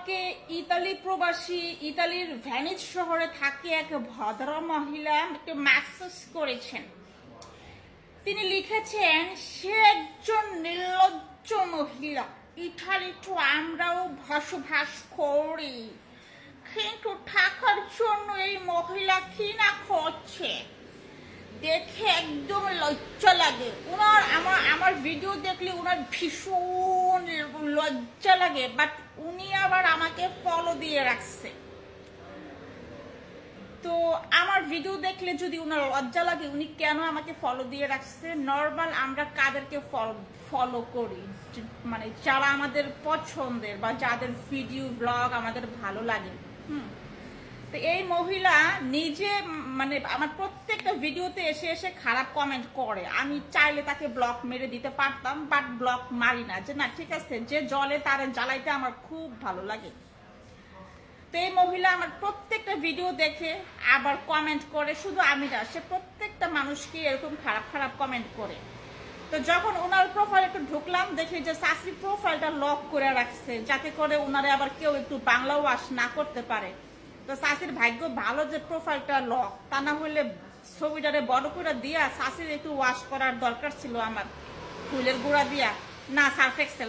আমাকে ইতালি প্রবাসী ইতালির ভ্যানিস শহরে থাকে এক ভদ্র মহিলা একটু মেসেজ করেছেন। তিনি লিখেছেন, সে একজন নির্লজ্জ মহিলা। ইতালি তো আমরাও বসবাস করি, কিন্তু থাকার জন্য এই মহিলা কি না করছে দেখে একদম লজ্জা লাগে। উনার আমার ভিডিও দেখলে উনার ভীষণ লজ্জা লাগে, বাট উনি আবার আমাকে ফলো দিয়ে রাখছে। তো আমার ভিডিও দেখলে যদি উনার লজ্জা লাগে, উনি কেন আমাকে ফলো দিয়ে রাখছে? নর্মাল আমরা কাদেরকে ফলো করি, মানে যারা আমাদের পছন্দের বা যাদের ভিডিও ব্লগ আমাদের ভালো লাগে। তো এই মহিলা নিজে মানে আমার প্রত্যেকটা ভিডিওতে এসে এসে খারাপ কমেন্ট করে। আমি চাইলে তাকে ব্লক মেরে দিতে পারতাম, বাট ব্লক মারি না, যে না ঠিক আছে, যে জলে তারে জ্বালাইতে আমার খুব ভালো লাগে। তো এই মহিলা আমার প্রত্যেকটা ভিডিও দেখে আবার কমেন্ট করে, শুধু আমি না, সে প্রত্যেকটা মানুষকে এরকম খারাপ খারাপ কমেন্ট করে। তো যখন ওনার প্রোফাইল একটু ঢুকলাম, দেখি যে সাসি প্রোফাইলটা লক করে রাখছে, যাতে করে ওনারে আবার কেউ একটু বাংলা ওয়াশ না করতে পারে। তো সাসির ভাগ্য ভালো যে প্রোফাইলটা লক, তা না হলে ছবিটারে বড় করে দিয়া সাসির একটু ওয়াশ করার দরকার ছিল আমার, ফুলের গুঁড়া দিয়া, না সার্ফ এক্সেল।